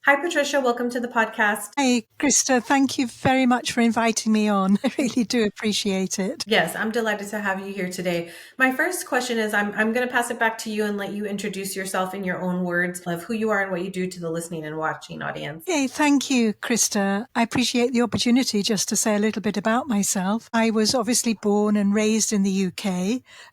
Hi, Patricia. Welcome to the podcast. Hey, Krista. Thank you very much for inviting me on. I really do appreciate it. Yes, I'm delighted to have you here today. My first question is I'm going to pass it back to you and let you introduce yourself in your own words of who you are and what you do to the listening and watching audience. Hey, thank you, Krista. I appreciate the opportunity just to say a little bit about myself. I was obviously born and raised in the UK,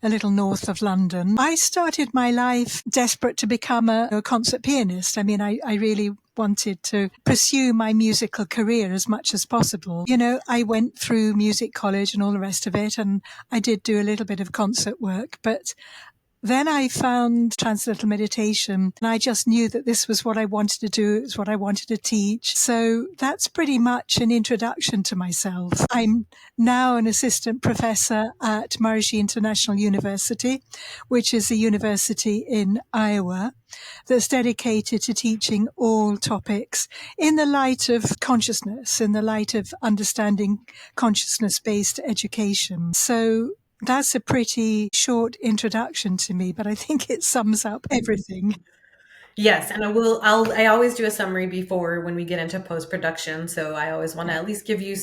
a little north of London. I started my life desperate to become a concert pianist. I mean, I really wanted to pursue my musical career as much as possible. You know, I went through music college and all the rest of it, and I did do a little bit of concert work, but then I found Transcendental meditation, and I just knew that this was what I wanted to do. It was what I wanted to teach. So that's pretty much an introduction to myself. I'm now an assistant professor at Maharishi International University, which is a university in Iowa that's dedicated to teaching all topics in the light of consciousness, in the light of understanding consciousness-based education. So that's a pretty short introduction to me, but I think it sums up everything. Yes, and I always do a summary before when we get into post-production. So I always want to at least give you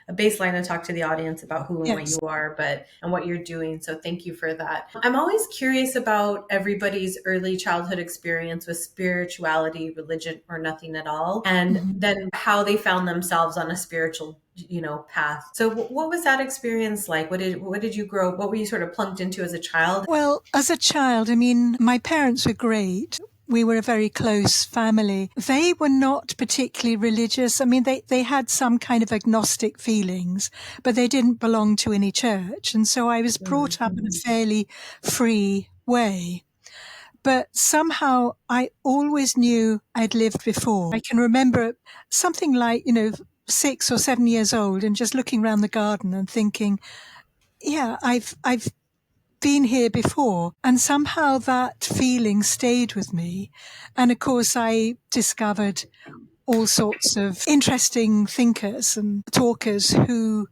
a baseline and talk to the audience about who and what you are, and what you're doing. So thank you for that. I'm always curious about everybody's early childhood experience with spirituality, religion, or nothing at all, and then how they found themselves on a spiritual path. So what was that experience like? What did you grow? What were you sort of plunked into as a child? Well, as a child, I mean, my parents were great. We were a very close family. They were not particularly religious. I mean, they had some kind of agnostic feelings, but they didn't belong to any church. And so I was brought up in a fairly free way. But somehow I always knew I'd lived before. I can remember something like, 6 or 7 years old and just looking around the garden and thinking, yeah, I've been here before. And somehow that feeling stayed with me. And of course, I discovered all sorts of interesting thinkers and talkers who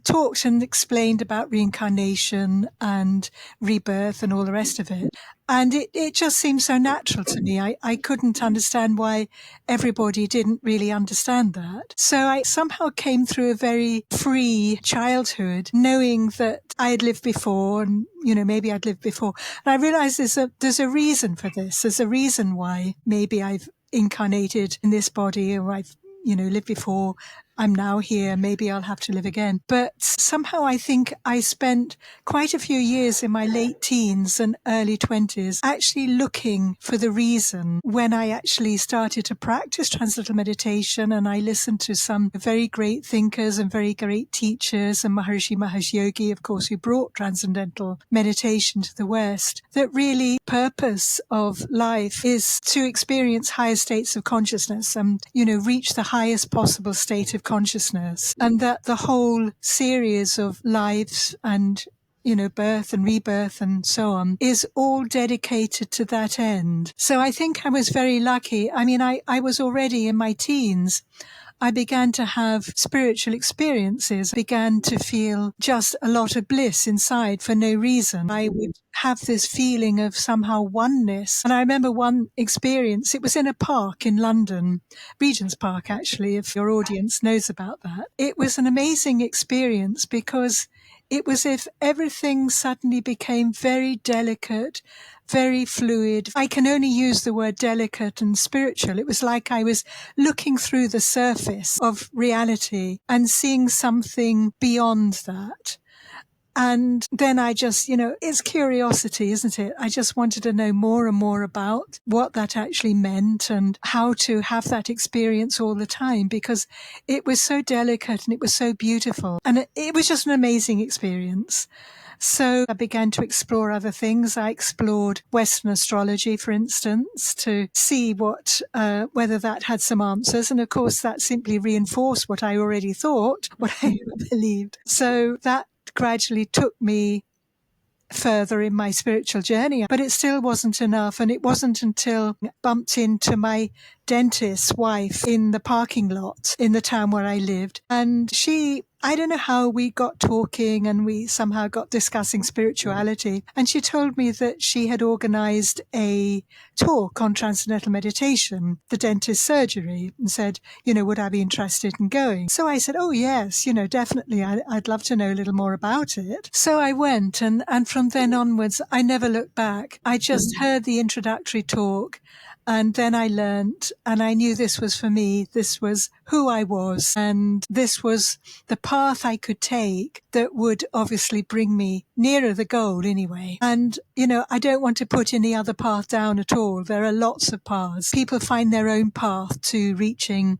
talked and explained about reincarnation and rebirth and all the rest of it. And it just seemed so natural to me. I couldn't understand why everybody didn't really understand that. So I somehow came through a very free childhood, knowing that I had lived before and, maybe I'd lived before. And I realized there's a reason for this. There's a reason why maybe I've incarnated in this body, or I've lived before. I'm now here. Maybe I'll have to live again. But somehow I think I spent quite a few years in my late teens and early 20s actually looking for the reason when I actually started to practice Transcendental meditation, and I listened to some very great thinkers and very great teachers, and Maharishi Mahesh Yogi, of course, who brought Transcendental meditation to the West, that really purpose of life is to experience higher states of consciousness and, reach the highest possible state of consciousness, and that the whole series of lives and birth and rebirth and so on is all dedicated to that end. So I think I was very lucky. I mean, I was already in my teens. I began to have spiritual experiences, began to feel just a lot of bliss inside for no reason. I would have this feeling of somehow oneness. And I remember one experience, it was in a park in London, Regent's Park, actually, if your audience knows about that. It was an amazing experience because it was as if everything suddenly became very delicate, very fluid. I can only use the word delicate and spiritual. It was like I was looking through the surface of reality and seeing something beyond that. And then I just, it's curiosity, isn't it? I just wanted to know more and more about what that actually meant and how to have that experience all the time, because it was so delicate and it was so beautiful. And it was just an amazing experience. So I began to explore other things. I explored Western astrology, for instance, to see whether that had some answers. And of course, that simply reinforced what I already thought, what I believed. So that gradually took me further in my spiritual journey, but it still wasn't enough. And it wasn't until I bumped into my dentist's wife in the parking lot in the town where I lived. And she I don't know how we got talking and we somehow got discussing spirituality. And she told me that she had organized a talk on transcendental meditation, the dentist surgery, and said, would I be interested in going? So I said, oh, yes, definitely. I'd love to know a little more about it. So I went, and from then onwards, I never looked back. I just heard the introductory talk. And then I learnt, and I knew this was for me. This was who I was, and this was the path I could take that would obviously bring me nearer the goal anyway. And, I don't want to put any other path down at all. There are lots of paths. People find their own path to reaching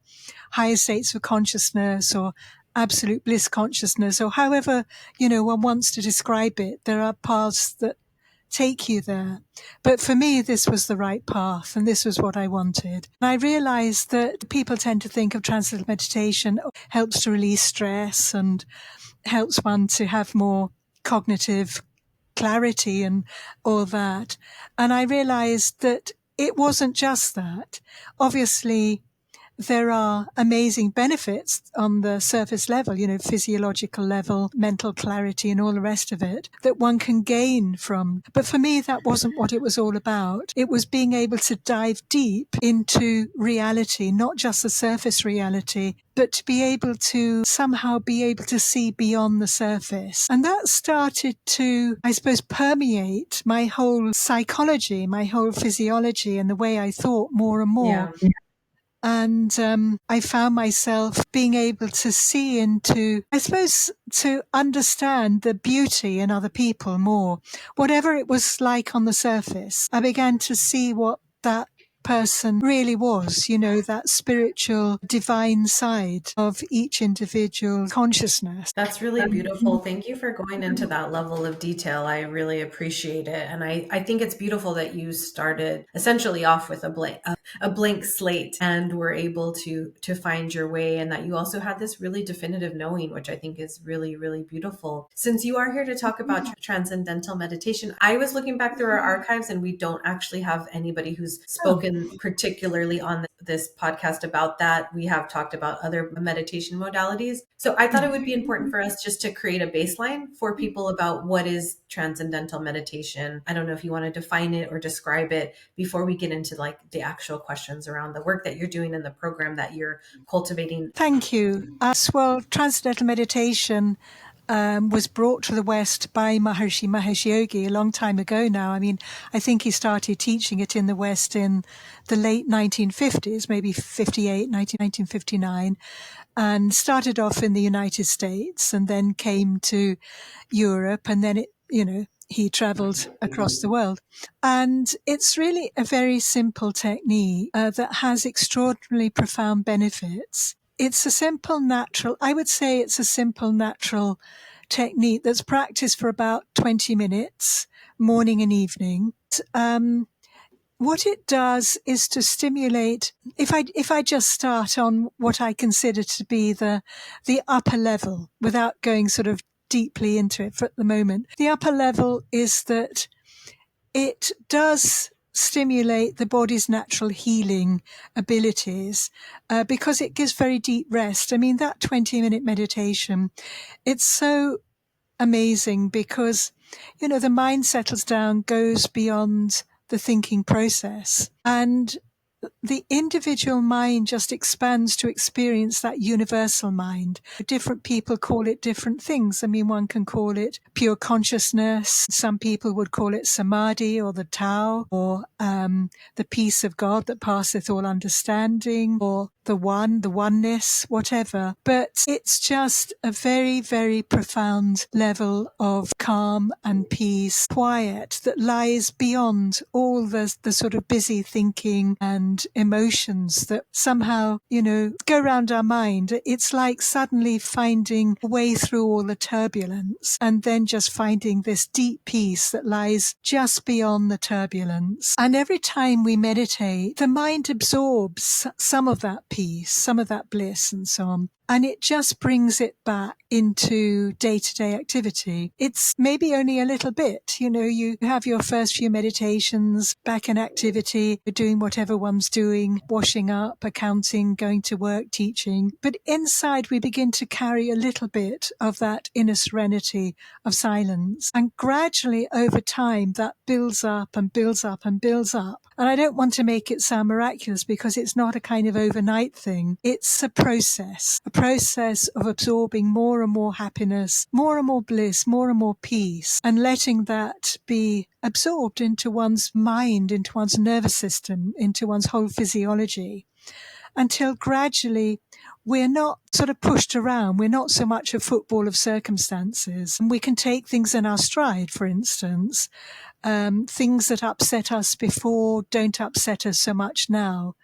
higher states of consciousness or absolute bliss consciousness, or however, one wants to describe it. There are paths that take you there. But for me, this was the right path, and this was what I wanted. And I realized that people tend to think of transcendental meditation helps to release stress and helps one to have more cognitive clarity and all that. And I realized that it wasn't just that. Obviously, there are amazing benefits on the surface level, physiological level, mental clarity and all the rest of it that one can gain from. But for me, that wasn't what it was all about. It was being able to dive deep into reality, not just the surface reality, but to be able to somehow be able to see beyond the surface. And that started to, I suppose, permeate my whole psychology, my whole physiology and the way I thought more and more. Yeah. And I found myself being able to see into, I suppose, to understand the beauty in other people more. Whatever it was like on the surface, I began to see what that person really was, that spiritual divine side of each individual consciousness. That's really beautiful. Thank you for going into that level of detail. I really appreciate it. And I think it's beautiful that you started essentially off with a blank slate and were able to find your way, and that you also had this really definitive knowing, which I think is really, really beautiful. Since you are here to talk about transcendental meditation, I was looking back through our archives, and we don't actually have anybody who's spoken particularly on this podcast about that. We have talked about other meditation modalities. So I thought it would be important for us just to create a baseline for people about what is transcendental meditation. I don't know if you want to define it or describe it before we get into like the actual questions around the work that you're doing in the program that you're cultivating. Thank you. Well, transcendental meditation was brought to the West by Maharishi Mahesh Yogi a long time ago now. I mean, I think he started teaching it in the West in the late 1950s, maybe 1959, and started off in the United States and then came to Europe, and then he traveled across the world. And it's really a very simple technique that has extraordinarily profound benefits. It's a simple, natural, I would say it's a simple, natural technique that's practiced for about 20 minutes, morning and evening. What it does is to stimulate, if I just start on what I consider to be the upper level without going sort of deeply into it for the moment. The upper level is that it does stimulate the body's natural healing abilities because it gives very deep rest. I mean, that 20-minute meditation, it's so amazing because, the mind settles down, goes beyond the thinking process, and the individual mind just expands to experience that universal mind. Different people call it different things. I mean, one can call it pure consciousness. Some people would call it samadhi or the Tao or the peace of God that passeth all understanding, or the oneness, whatever. But it's just a very, very profound level of calm and peace, quiet that lies beyond all the sort of busy thinking and emotions that somehow, go around our mind. It's like suddenly finding a way through all the turbulence and then just finding this deep peace that lies just beyond the turbulence. And every time we meditate, the mind absorbs some of that peace, some of that bliss and so on. and it just brings it back into day-to-day activity. It's maybe only a little bit, you have your first few meditations back in activity, doing whatever one's doing, washing up, accounting, going to work, teaching. But inside we begin to carry a little bit of that inner serenity of silence. And gradually over time that builds up and builds up and builds up. And I don't want to make it sound miraculous because it's not a kind of overnight thing. It's a process of absorbing more and more happiness, more and more bliss, more and more peace, and letting that be absorbed into one's mind, into one's nervous system, into one's whole physiology, until gradually we're not sort of pushed around. We're not so much a football of circumstances. And we can take things in our stride, for instance. Things that upset us before don't upset us so much now.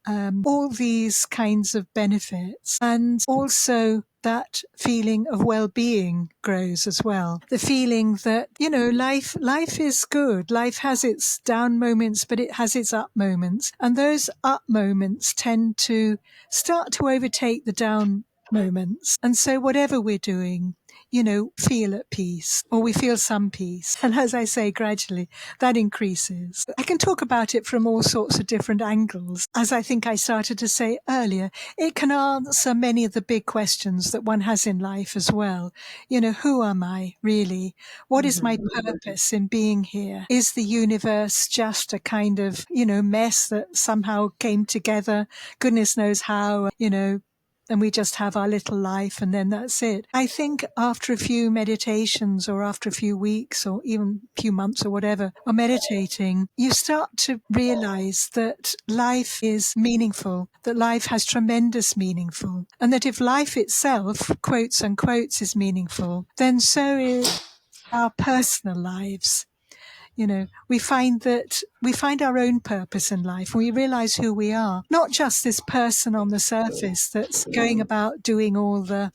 All these kinds of benefits. And also that feeling of well-being grows as well. The feeling that, life is good. Life has its down moments, but it has its up moments. And those up moments tend to start to overtake the down moments. And so whatever we're doing, feel at peace, or we feel some peace. And as I say, gradually that increases. I can talk about it from all sorts of different angles. As I think I started to say earlier, it can answer many of the big questions that one has in life as well. Who am I really? What is my purpose in being here? Is the universe just a kind of, mess that somehow came together? Goodness knows how, and we just have our little life and then that's it. I think after a few meditations or after a few weeks or even a few months or whatever of meditating, you start to realize that life is meaningful, that life has tremendous meaningful, and that if life itself, quotes unquotes, is meaningful, then so is our personal lives. We find our own purpose in life. We realize who we are, not just this person on the surface that's going about doing all the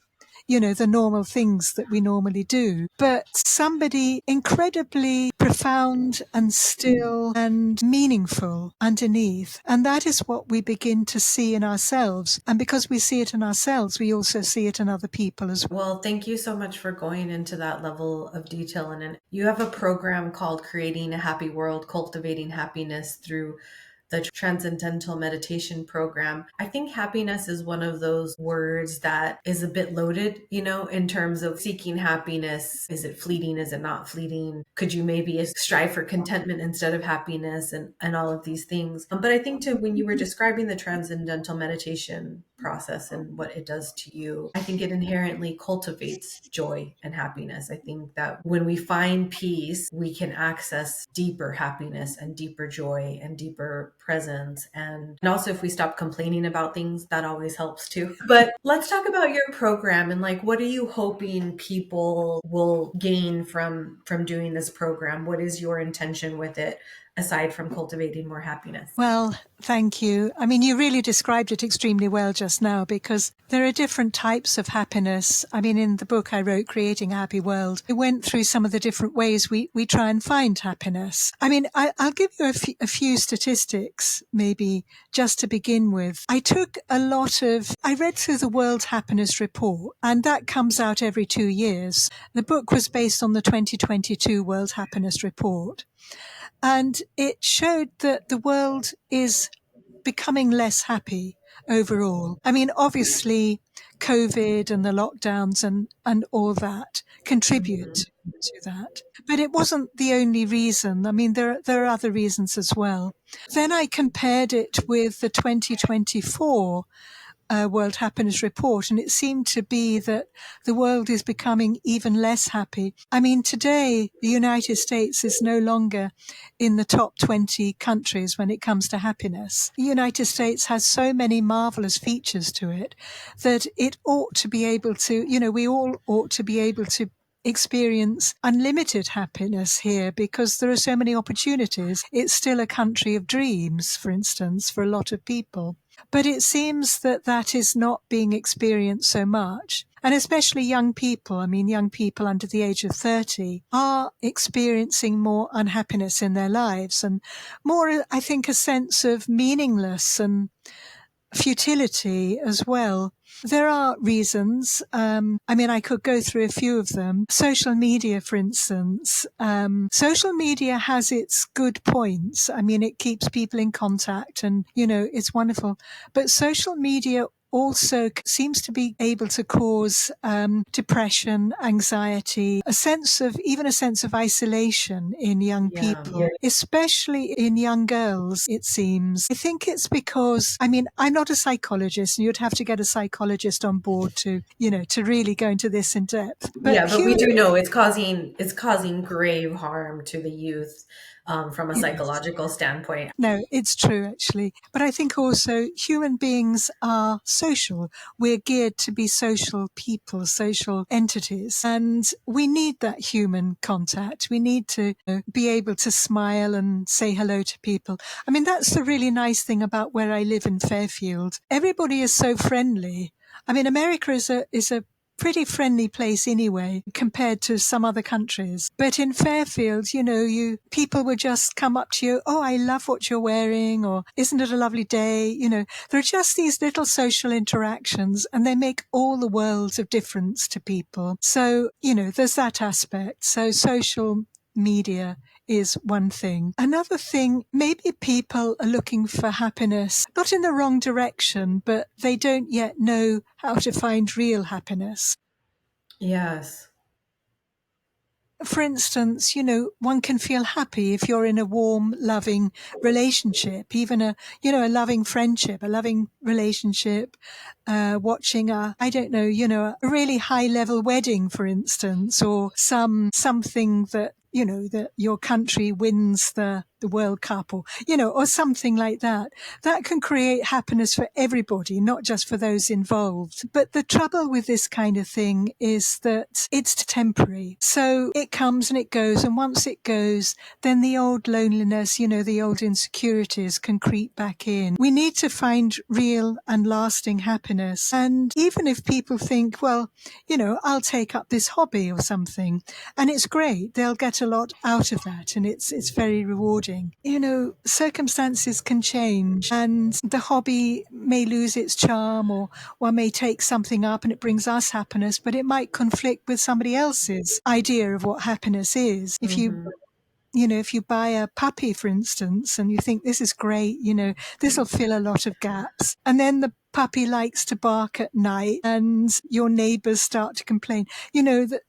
normal things that we normally do, but somebody incredibly profound and still and meaningful underneath. And that is what we begin to see in ourselves. And because we see it in ourselves, we also see it in other people as well. Well, thank you so much for going into that level of detail. And you have a program called Creating a Happy World, Cultivating Happiness through the Transcendental meditation program. I think happiness is one of those words that is a bit loaded, in terms of seeking happiness. Is it fleeting? Is it not fleeting? Could you maybe strive for contentment instead of happiness and all of these things? But I think too, when you were describing the Transcendental meditation process and what it does to you, I think it inherently cultivates joy and happiness. I think that when we find peace, we can access deeper happiness and deeper joy and deeper presence. And also if we stop complaining about things, that always helps too. But let's talk about your program and what are you hoping people will gain from doing this program? What is your intention with it, aside from cultivating more happiness? Well, thank you. I mean, you really described it extremely well just now, because there are different types of happiness. I mean, in the book I wrote, Creating a Happy World, I went through some of the different ways we try and find happiness. I mean, I'll give you a few statistics, maybe, just to begin with. I read through the World Happiness Report, and that comes out every 2 years. The book was based on the 2022 World Happiness Report. And it showed that the world is becoming less happy overall. I mean, obviously, COVID and the lockdowns and all that contribute to that. But it wasn't the only reason. I mean, there are other reasons as well. Then I compared it with the 2024 World Happiness Report, and it seemed to be that the world is becoming even less happy. I mean, today, the United States is no longer in the top 20 countries when it comes to happiness. The United States has so many marvelous features to it that it ought to be able to, we all ought to be able to experience unlimited happiness here, because there are so many opportunities. It's still a country of dreams, for instance, for a lot of people. But it seems that that is not being experienced so much. And especially young people, I mean, young people under the age of 30 are experiencing more unhappiness in their lives and more, I think, a sense of meaningless and futility as well. There are reasons. I could go through a few of them. Social media, for instance. Social media has its good points. It keeps people in contact and, it's wonderful. But social media also seems to be able to cause depression, anxiety, a sense of isolation in young people, especially in young girls, it seems. I think it's because, I'm not a psychologist, and you'd have to get a psychologist on board to really go into this in depth. But we do know it's causing grave harm to the youth from a psychological standpoint. No, it's true, actually. But I think also human beings are social. We're geared to be social people, social entities. And we need that human contact. We need to be able to smile and say hello to people. That's the really nice thing about where I live in Fairfield. Everybody is so friendly. America is a pretty friendly place anyway, compared to some other countries. But in Fairfield, people would just come up to you, oh, I love what you're wearing, or isn't it a lovely day? There are just these little social interactions, and they make all the world of difference to people. So, there's that aspect. So social media is one thing. Another thing, maybe people are looking for happiness, not in the wrong direction, but they don't yet know how to find real happiness. Yes. For instance, one can feel happy if you're in a warm, loving relationship, even a loving friendship, a loving relationship, watching a really high level wedding, for instance, or something that, that your country wins the World Cup, or something like that. That can create happiness for everybody, not just for those involved. But the trouble with this kind of thing is that it's temporary. So it comes and it goes. And once it goes, then the old loneliness, the old insecurities can creep back in. We need to find real and lasting happiness. And even if people think, well, I'll take up this hobby or something, and it's great, they'll get a lot out of that, and it's very rewarding. Circumstances can change, and the hobby may lose its charm, or one may take something up and it brings us happiness, but it might conflict with somebody else's idea of what happiness is. If you buy a puppy, for instance, and you think this is great, this will fill a lot of gaps, and then the puppy likes to bark at night and your neighbors start to complain, that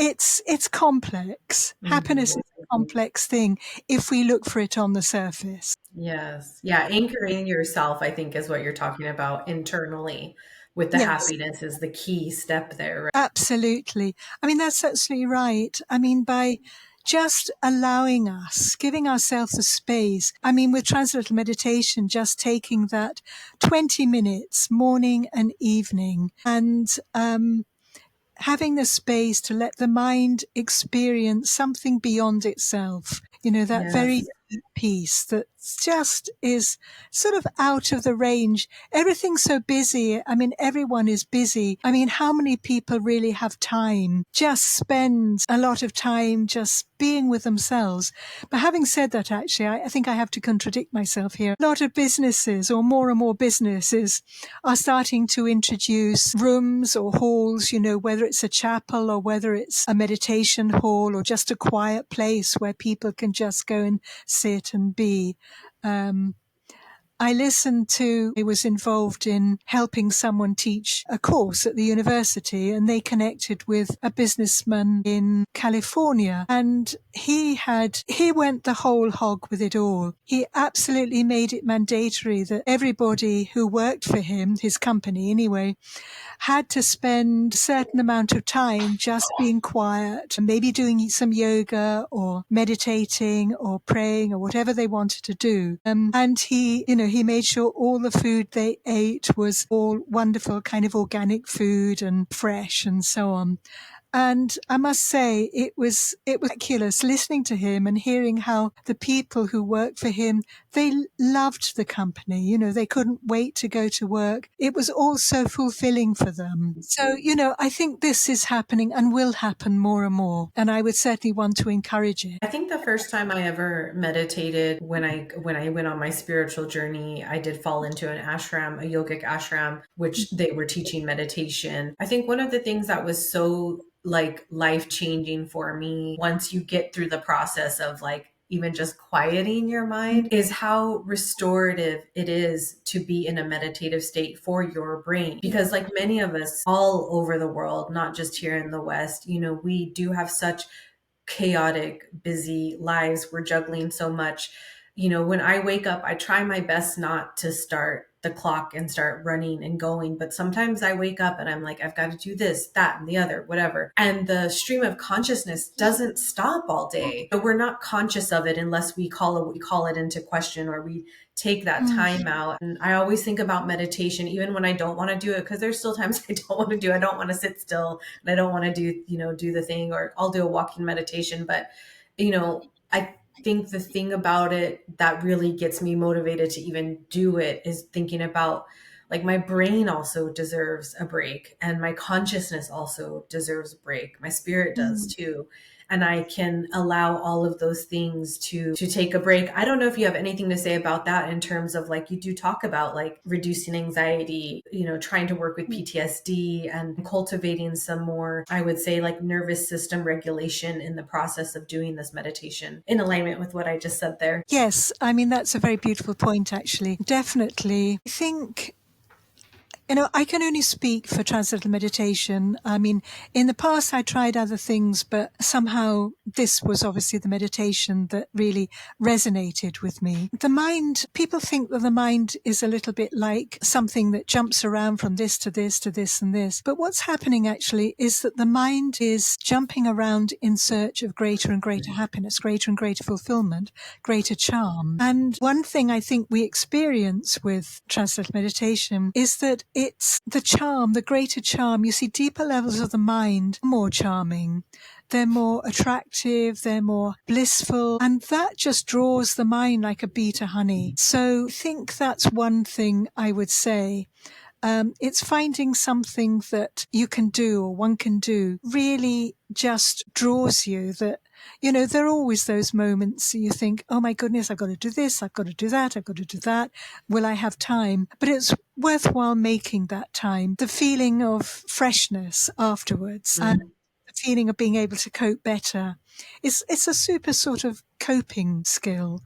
it's complex. Happiness is a complex thing if we look for it on the surface. Yes. Yeah. Anchoring yourself, I think, is what you're talking about internally with the happiness is the key step there. Right? Absolutely. That's absolutely right. By just allowing us, giving ourselves a space. With Transcendental meditation, just taking that 20 minutes morning and evening, and having the space to let the mind experience something beyond itself, that very deep peace that just is sort of out of the range. Everything's so busy. Everyone is busy. How many people really have time? Just spend a lot of time just being with themselves. But having said that, actually, I think I have to contradict myself here. A lot of businesses, or more and more businesses, are starting to introduce rooms or halls, whether it's a chapel or whether it's a meditation hall or just a quiet place where people can just go and sit and be. I was involved in helping someone teach a course at the university, and they connected with a businessman in California, and he went the whole hog with it all. He absolutely made it mandatory that everybody who worked for him, his company anyway, had to spend a certain amount of time just being quiet, maybe doing some yoga or meditating or praying or whatever they wanted to do. And he made sure all the food they ate was all wonderful kind of organic food and fresh and so on. And I must say, it was miraculous listening to him and hearing how the people who worked for him, they loved the company. You know, they couldn't wait to go to work. It was all so fulfilling for them. So, you know, I think this is happening and will happen more and more. And I would certainly want to encourage it. I think the first time I ever meditated, when I went on my spiritual journey, I did fall into an ashram, a yogic ashram, which they were teaching meditation. I think one of the things that was so like life changing for me, once you get through the process of like even just quieting your mind, is how restorative it is to be in a meditative state for your brain. Because like many of us all over the world, not just here in the West, you know, we do have such chaotic, busy lives. We're juggling so much. You know, when I wake up, I try my best not to start the clock and start running and going. But sometimes I wake up and I'm like, I've got to do this, that, and the other, whatever. And the stream of consciousness doesn't stop all day. But we're not conscious of it unless we call it into question, or we take that time out. And I always think about meditation, even when I don't want to do it, because there's still times I don't want to do it. I don't want to sit still and I don't want to do the thing, or I'll do a walking meditation. But, you know, I think the thing about it that really gets me motivated to even do it is thinking about like my brain also deserves a break, and my consciousness also deserves a break. My spirit does too. And I can allow all of those things to take a break. I don't know if you have anything to say about that in terms of like, you do talk about like reducing anxiety, you know, trying to work with PTSD and cultivating some more, I would say, like nervous system regulation in the process of doing this meditation, in alignment with what I just said there. Yes, I mean, that's a very beautiful point, actually. Definitely. I think, you know, I can only speak for Transcendental meditation. I mean, in the past, I tried other things, but somehow this was obviously the meditation that really resonated with me. The mind, people think that the mind is a little bit like something that jumps around from this to this to this and this. But what's happening actually is that the mind is jumping around in search of greater and greater happiness, greater and greater fulfillment, greater charm. And one thing I think we experience with Transcendental meditation is that it's the charm, the greater charm. You see, deeper levels of the mind are more charming. They're more attractive, they're more blissful, and that just draws the mind like a bee to honey. So I think that's one thing I would say. It's finding something that you can do, or one can do, really just draws you. That, you know, there are always those moments you think, oh my goodness, I've got to do this, I've got to do that, I've got to do that. Will I have time? But it's worthwhile making that time. The feeling of freshness afterwards, and the feeling of being able to cope better. It's a super sort of coping skill.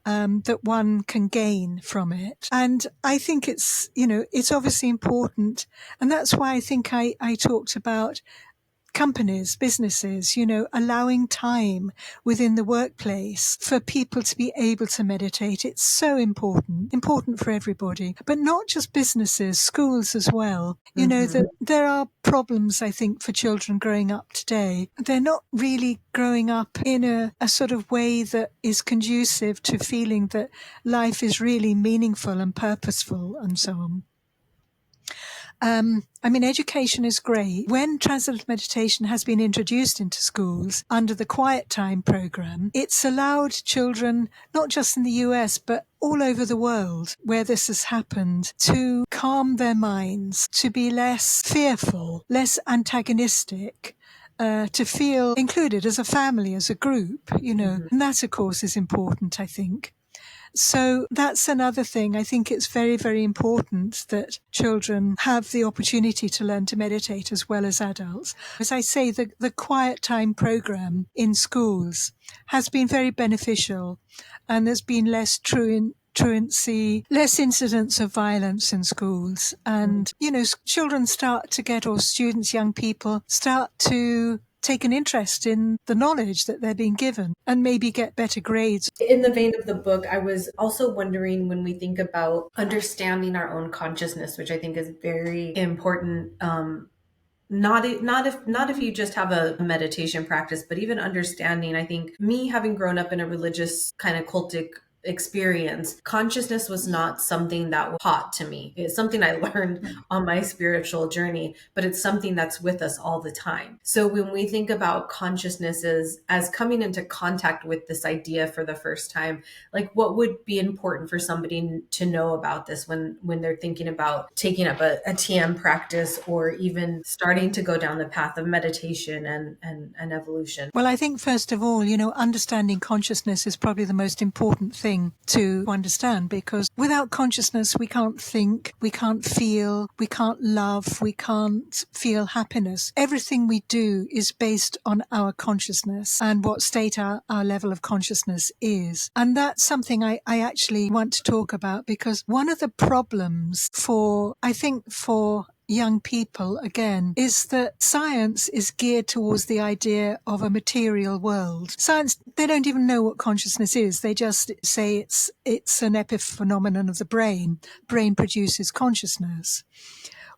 That one can gain from it. And I think it's, you know, it's obviously important. And that's why I think I talked about companies, businesses, you know, allowing time within the workplace for people to be able to meditate. It's so important for everybody, but not just businesses, schools as well. You know, that there are problems, I think, for children growing up today. They're not really growing up in a sort of way that is conducive to feeling that life is really meaningful and purposeful and so on. I mean, education is great. When Transcendental meditation has been introduced into schools under the Quiet Time program, it's allowed children, not just in the US, but all over the world where this has happened, to calm their minds, to be less fearful, less antagonistic, to feel included as a family, as a group, you know. And that, of course, is important, I think. So that's another thing. I think it's very, very important that children have the opportunity to learn to meditate as well as adults. As I say, the Quiet Time program in schools has been very beneficial, and there's been less truancy, less incidents of violence in schools. And, you know, children start to get, or students, young people, start to take an interest in the knowledge that they're being given and maybe get better grades. In the vein of the book, I was also wondering, when we think about understanding our own consciousness, which I think is very important, not if you just have a meditation practice, but even understanding. I think me, having grown up in a religious kind of cultic experience, consciousness was not something that was taught to me. It's something I learned on my spiritual journey, but it's something that's with us all the time. So when we think about consciousness as coming into contact with this idea for the first time, like what would be important for somebody to know about this when they're thinking about taking up a TM practice, or even starting to go down the path of meditation and evolution? Well, I think first of all, understanding consciousness is probably the most important thing to understand, because without consciousness, we can't think, we can't feel, we can't love, we can't feel happiness. Everything we do is based on our consciousness and what state our level of consciousness is. And that's something I actually want to talk about, because one of the problems for young people, again, is that science is geared towards the idea of a material world. Science, they don't even know what consciousness is. They just say it's an epiphenomenon of the brain. Brain produces consciousness.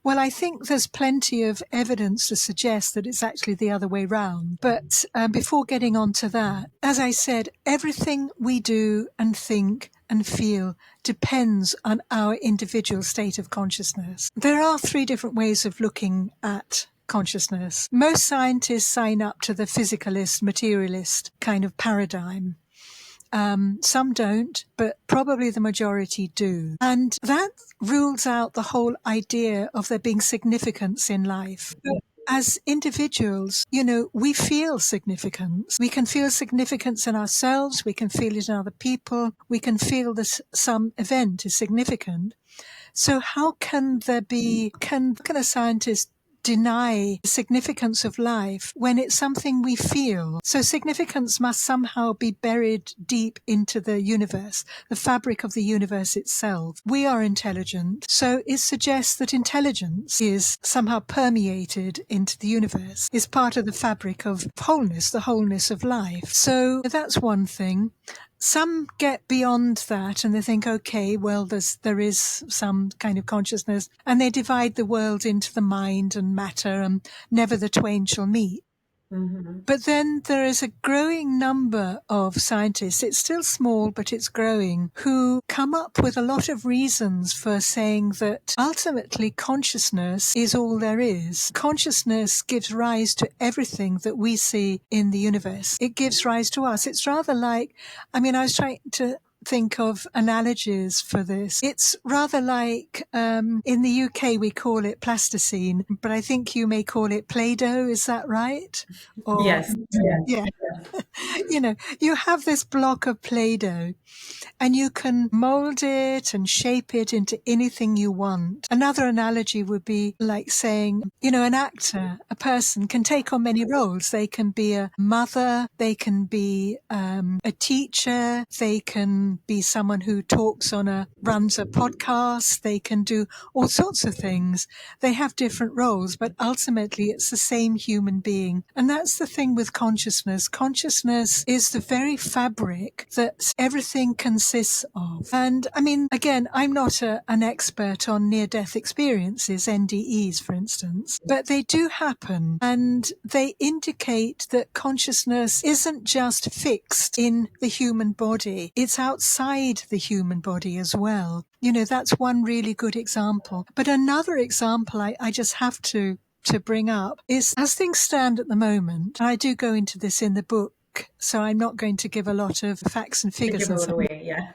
Well, I think there's plenty of evidence to suggest that it's actually the other way round. But before getting on to that, as I said, everything we do and think and feel depends on our individual state of consciousness. There are 3 different ways of looking at consciousness. Most scientists sign up to the physicalist, materialist kind of paradigm. Some don't, but probably the majority do. And that rules out the whole idea of there being significance in life. But as individuals, we feel significance. We can feel significance in ourselves. We can feel it in other people. We can feel that some event is significant. So how can a scientist deny the significance of life when it's something we feel? So significance must somehow be buried deep into the universe, the fabric of the universe itself. We are intelligent, so it suggests that intelligence is somehow permeated into the universe, is part of the fabric of wholeness, the wholeness of life. So that's one thing. Some get beyond that and they think, okay, well, there is some kind of consciousness, and they divide the world into the mind and matter, and never the twain shall meet. Mm-hmm. But then there is a growing number of scientists, it's still small, but it's growing, who come up with a lot of reasons for saying that ultimately consciousness is all there is. Consciousness gives rise to everything that we see in the universe. It gives rise to us. It's rather like, I was trying to think of analogies for this. It's rather like, in the UK we call it plasticine, but I think you may call it Play-Doh, is that right? Or, yes. Yeah. You have this block of Play-Doh and you can mold it and shape it into anything you want. Another analogy would be like saying, an actor, a person can take on many roles. They can be a mother, they can be a teacher, they can be someone who runs a podcast, they can do all sorts of things. They have different roles, but ultimately it's the same human being. And that's the thing with consciousness. Consciousness is the very fabric that everything consists of. And again, I'm not an expert on near-death experiences, NDEs, for instance, but they do happen, and they indicate that consciousness isn't just fixed in the human body. It's outside the human body as well. That's one really good example. But another example I just have to bring up is, as things stand at the moment, and I do go into this in the book, so I'm not going to give a lot of facts and figures. Give it away, yeah.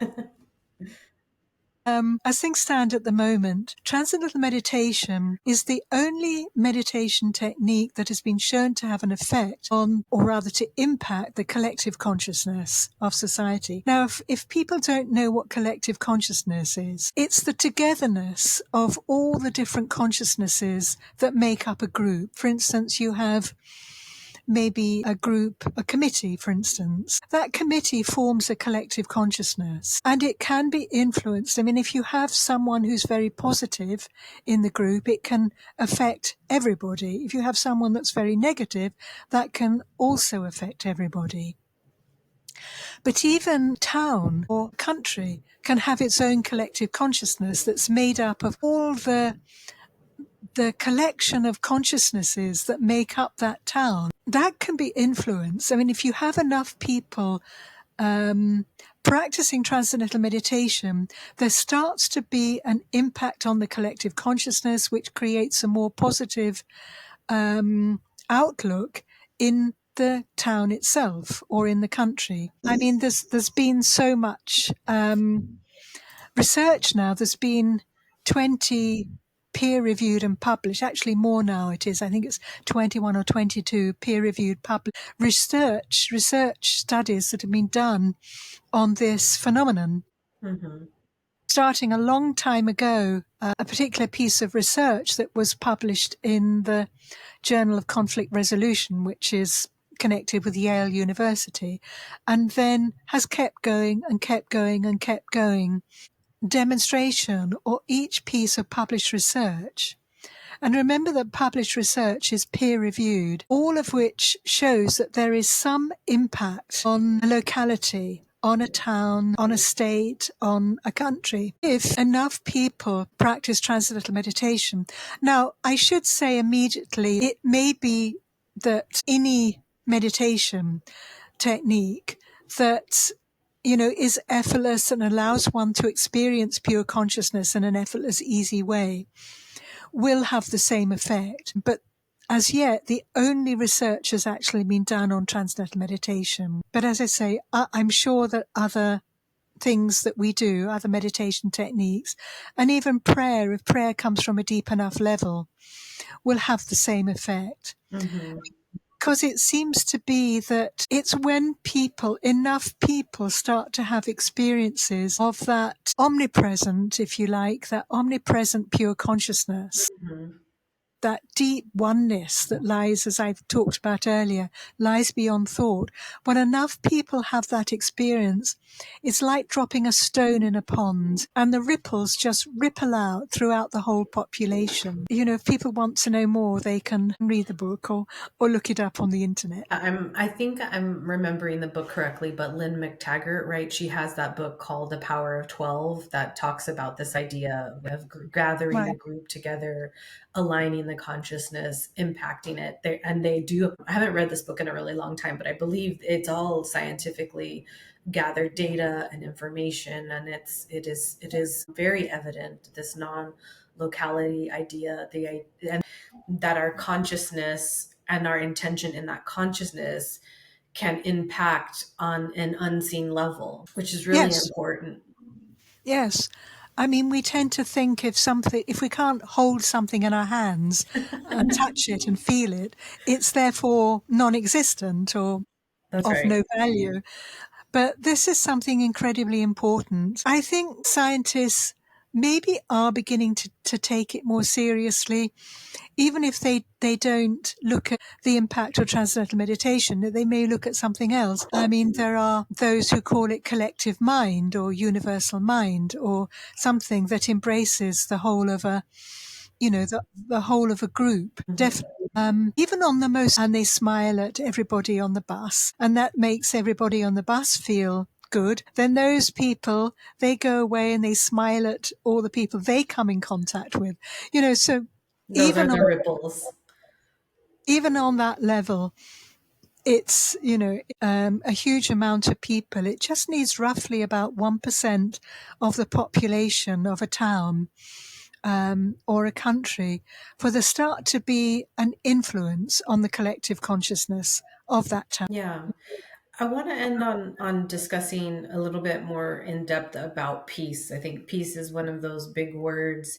As things stand at the moment, Transcendental meditation is the only meditation technique that has been shown to have an effect on, or rather to impact, the collective consciousness of society. Now, if people don't know what collective consciousness is, it's the togetherness of all the different consciousnesses that make up a group. For instance, you have maybe a committee, for instance. That committee forms a collective consciousness, and it can be influenced. If you have someone who's very positive in the group, it can affect everybody. If you have someone that's very negative, that can also affect everybody. But even town or country can have its own collective consciousness that's made up of all the collection of consciousnesses that make up that town. That can be influenced. If you have enough people practicing transcendental meditation, there starts to be an impact on the collective consciousness, which creates a more positive outlook in the town itself or in the country. I mean, there's been so much research now. There's been 20 peer-reviewed and published, actually more now it is. I think it's 21 or 22 peer-reviewed published research studies that have been done on this phenomenon. Mm-hmm. Starting a long time ago, a particular piece of research that was published in the Journal of Conflict Resolution, which is connected with Yale University, and then has kept going and kept going and kept going. Demonstration or each piece of published research. And remember that published research is peer-reviewed, all of which shows that there is some impact on a locality, on a town, on a state, on a country, if enough people practice transcendental meditation. Now, I should say immediately, it may be that any meditation technique that is effortless and allows one to experience pure consciousness in an effortless, easy way, will have the same effect. But as yet, the only research has actually been done on transcendental meditation. But as I say, I'm sure that other things that we do, other meditation techniques, and even prayer, if prayer comes from a deep enough level, will have the same effect. Mm-hmm. Because it seems to be that it's when enough people start to have experiences of that omnipresent, if you like, that omnipresent pure consciousness, Mm-hmm. that deep oneness that lies, as I've talked about earlier, lies beyond thought. When enough people have that experience, it's like dropping a stone in a pond and the ripples just ripple out throughout the whole population. If people want to know more, they can read the book or look it up on the internet. I think I'm remembering the book correctly, but Lynn McTaggart, right? She has that book called The Power of 12 that talks about this idea of gathering a group together, aligning the consciousness, impacting it. They do. I haven't read this book in a really long time, but I believe it's all scientifically gathered data and information, and it is very evident, this non-locality idea, and that our consciousness and our intention in that consciousness can impact on an unseen level, which is really important. Yes. I mean, we tend to think if we can't hold something in our hands and touch it and feel it, it's therefore non-existent or That's of right. no value. But this is something incredibly important. I think scientists maybe are beginning to take it more seriously, even if they don't look at the impact of transcendental meditation, they may look at something else. I mean, there are those who call it collective mind or universal mind or something that embraces the whole of the whole of a group. Mm-hmm. Definitely. Even on the most, and they smile at everybody on the bus, and that makes everybody on the bus feel good. Then those people, they go away and they smile at all the people they come in contact with. So Those are the ripples. Even on that level, it's, a huge amount of people. It just needs roughly about 1% of the population of a town or a country for there start to be an influence on the collective consciousness of that town. Yeah. I want to end on discussing a little bit more in depth about peace. I think peace is one of those big words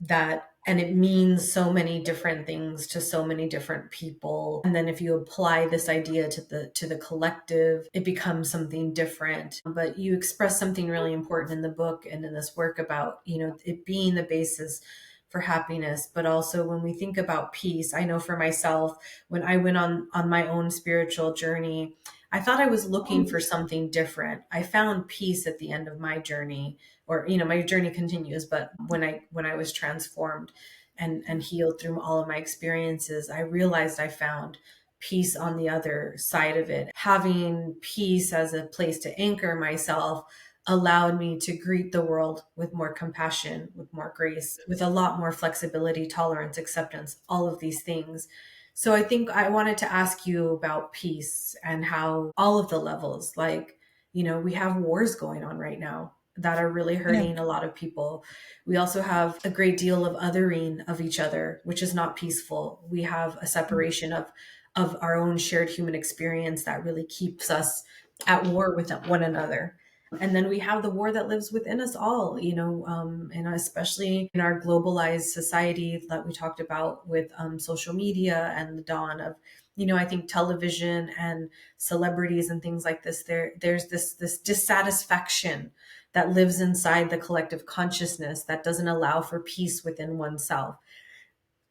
and it means so many different things to so many different people. And then if you apply this idea to the collective, it becomes something different. But you express something really important in the book and in this work about, it being the basis for happiness. But also when we think about peace, I know for myself, when I went on my own spiritual journey, I thought I was looking for something different. I found peace at the end of my journey, or my journey continues, but when I was transformed and healed through all of my experiences, I realized I found peace on the other side of it. Having peace as a place to anchor myself allowed me to greet the world with more compassion, with more grace, with a lot more flexibility, tolerance, acceptance, all of these things. So I think I wanted to ask you about peace and how all of the levels, like, We have wars going on right now that are really hurting a lot of people. We also have a great deal of othering of each other, which is not peaceful. We have a separation of our own shared human experience that really keeps us at war with one another. And then we have the war that lives within us all, and especially in our globalized society that we talked about with social media and the dawn of, I think television and celebrities and things like this. There's this dissatisfaction that lives inside the collective consciousness that doesn't allow for peace within oneself.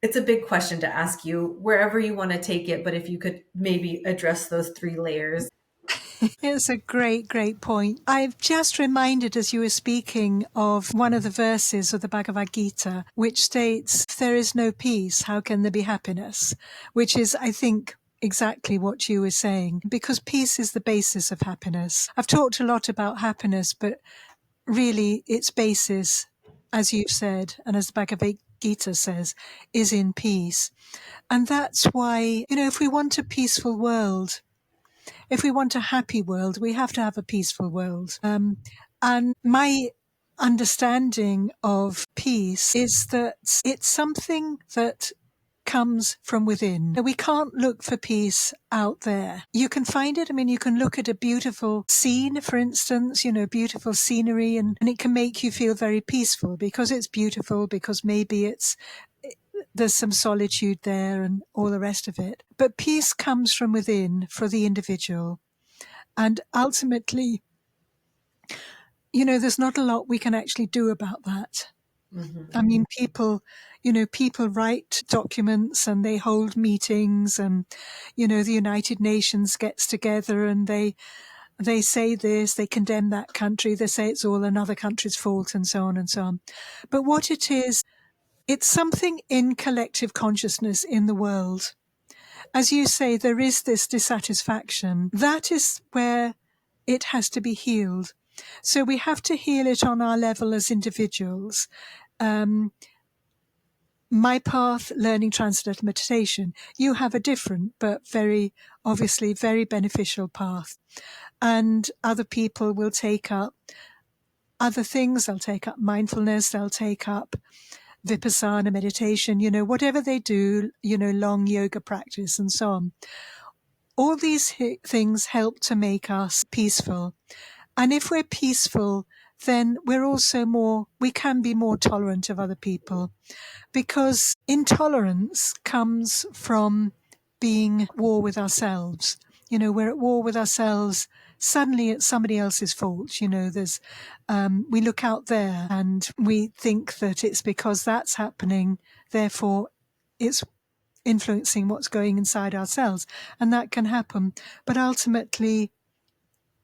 It's a big question to ask you, wherever you want to take it, but if you could maybe address those three layers. It's a great, great point. I've just reminded, as you were speaking, of one of the verses of the Bhagavad Gita, which states, if there is no peace, how can there be happiness? Which is, I think, exactly what you were saying, because peace is the basis of happiness. I've talked a lot about happiness, but really its basis, as you've said, and as the Bhagavad Gita says, is in peace. And that's why, if we want a peaceful world, if we want a happy world, we have to have a peaceful world. And my understanding of peace is that it's something that comes from within. We can't look for peace out there. You can find it. I mean, you can look at a beautiful scene, for instance, beautiful scenery, and it can make you feel very peaceful because it's beautiful, because maybe there's some solitude there and all the rest of it. But peace comes from within for the individual. And ultimately, there's not a lot we can actually do about that. Mm-hmm. I mean, people write documents and they hold meetings, and, the United Nations gets together and they say this, they condemn that country, they say it's all another country's fault, and so on and so on. But what it is, it's something in collective consciousness in the world. As you say, there is this dissatisfaction. That is where it has to be healed. So we have to heal it on our level as individuals. My path, learning Transcendental meditation, you have a different but very, obviously, very beneficial path. And other people will take up other things. They'll take up mindfulness. They'll take up Vipassana meditation, whatever they do, long yoga practice and so on. All these things help to make us peaceful. And if we're peaceful, then we can be more tolerant of other people, because intolerance comes from being at war with ourselves. We're at war with ourselves. Suddenly it's somebody else's fault. We look out there and we think that it's because that's happening, therefore it's influencing what's going inside ourselves. And that can happen. But ultimately,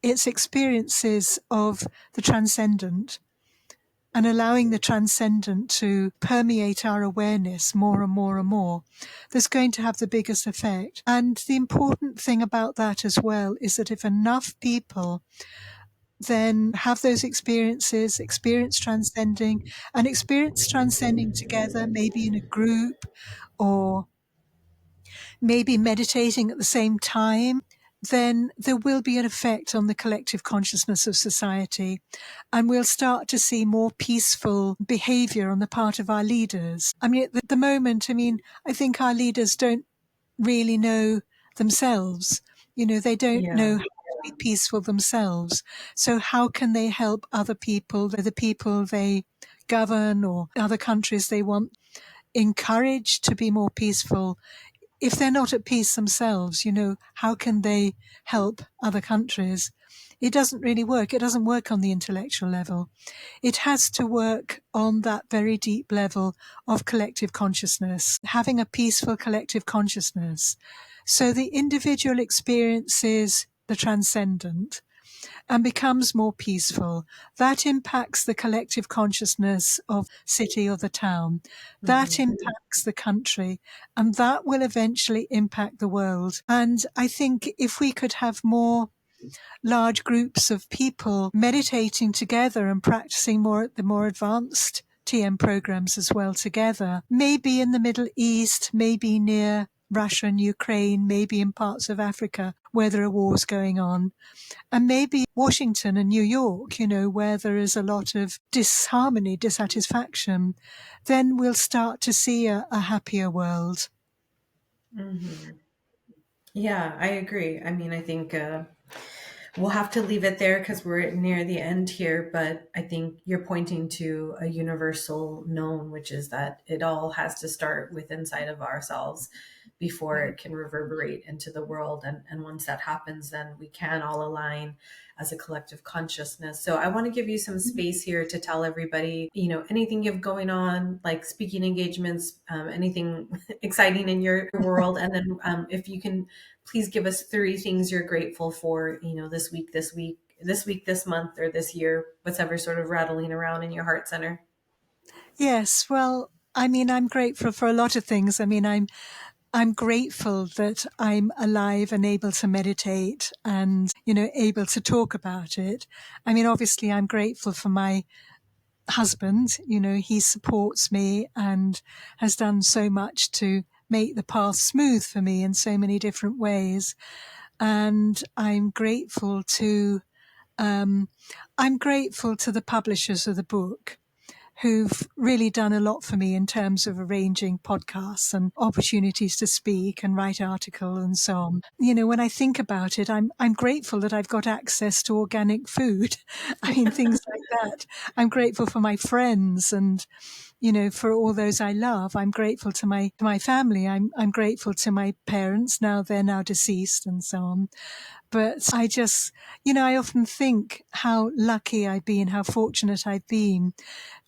it's experiences of the transcendent and allowing the transcendent to permeate our awareness more and more and more, that's going to have the biggest effect. And the important thing about that as well is that if enough people then have those experience transcending together, maybe in a group or maybe meditating at the same time, then there will be an effect on the collective consciousness of society. And we'll start to see more peaceful behavior on the part of our leaders. I mean, at the moment, I think our leaders don't really know themselves. They don't know how to be peaceful themselves. So how can they help other people, the people they govern or other countries they want, encourage to be more peaceful? If they're not at peace themselves, how can they help other countries? It doesn't really work. It doesn't work on the intellectual level. It has to work on that very deep level of collective consciousness, having a peaceful collective consciousness. So the individual experiences the transcendent and becomes more peaceful. That impacts the collective consciousness of city or the town. That impacts the country, and that will eventually impact the world. And I think if we could have more large groups of people meditating together and practicing the more advanced TM programs as well together, maybe in the Middle East, maybe near Russia and Ukraine, maybe in parts of Africa where there are wars going on, and maybe Washington and New York, where there is a lot of disharmony, dissatisfaction, then we'll start to see a happier world. Mm-hmm. Yeah, I agree. I mean, I think we'll have to leave it there because we're near the end here, but I think you're pointing to a universal known, which is that it all has to start with inside of ourselves before it can reverberate into the world. And once that happens, then we can all align as a collective consciousness. So I want to give you some space here to tell everybody, anything you have going on, like speaking engagements, anything exciting in your world. And then if you can please give us 3 things you're grateful for, this week, this month, or this year, whatever sort of rattling around in your heart center. Yes, well, I mean, I'm grateful for a lot of things. I mean, I'm grateful that I'm alive and able to meditate and, able to talk about it. I mean, obviously, I'm grateful for my husband. He supports me and has done so much to make the path smooth for me in so many different ways. And I'm grateful to the publishers of the book, who've really done a lot for me in terms of arranging podcasts and opportunities to speak and write articles and so on. When I think about it, I'm grateful that I've got access to organic food. I mean, things like that. I'm grateful for my friends and, for all those I love. I'm grateful to my family. I'm grateful to my parents. Now they're now deceased and so on. But I just, I often think how lucky I've been, how fortunate I've been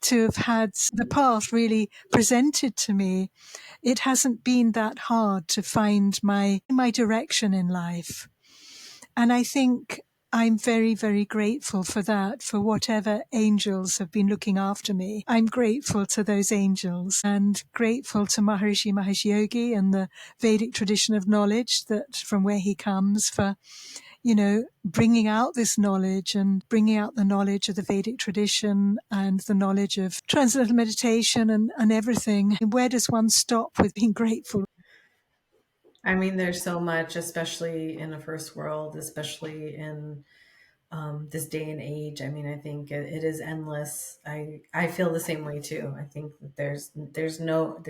to have had the path really presented to me. It hasn't been that hard to find my direction in life. And I think I'm very, very grateful for that, for whatever angels have been looking after me. I'm grateful to those angels and grateful to Maharishi Mahesh Yogi and the Vedic tradition of knowledge that from where he comes for, bringing out this knowledge and bringing out the knowledge of the Vedic tradition and the knowledge of transcendental meditation and everything. Where does one stop with being grateful? I mean, there's so much, especially in the first world, especially in this day and age. I mean, I think it is endless. I feel the same way too. I think that there's no,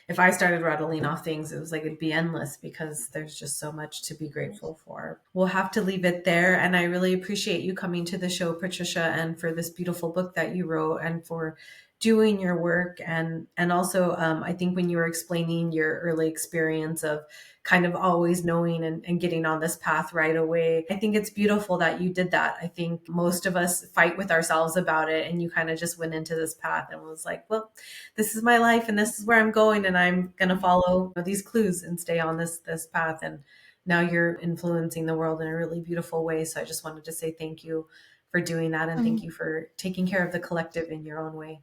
if I started rattling off things, it was like it'd be endless because there's just so much to be grateful for. We'll have to leave it there. And I really appreciate you coming to the show, Patricia, and for this beautiful book that you wrote and for doing your work. And also, I think when you were explaining your early experience of kind of always knowing and getting on this path right away, I think it's beautiful that you did that. I think most of us fight with ourselves about it, and you kind of just went into this path and was like, well, this is my life and this is where I'm going, and I'm going to follow these clues and stay on this path. And now you're influencing the world in a really beautiful way. So I just wanted to say thank you for doing that, and thank you for taking care of the collective in your own way.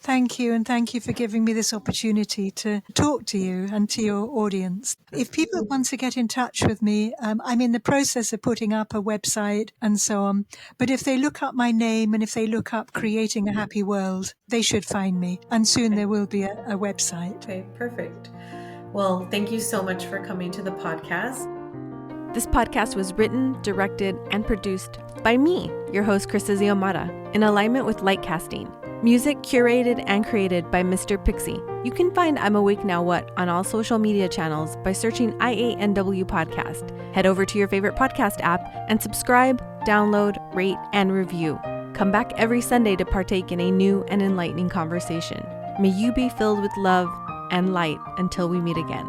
Thank you, and thank you for giving me this opportunity to talk to you and to your audience. If people want to get in touch with me, I'm in the process of putting up a website and so on. But if they look up my name and if they look up Creating a Happy World, they should find me. And soon there will be a website. Okay, perfect. Well, thank you so much for coming to the podcast. This podcast was written, directed, and produced by me, your host, Krista Xiomara, in alignment with LightCasting. Music curated and created by Mr. Pixie. You can find I'm Awake Now What on all social media channels by searching IANW Podcast. Head over to your favorite podcast app and subscribe, download, rate, and review. Come back every Sunday to partake in a new and enlightening conversation. May you be filled with love and light until we meet again.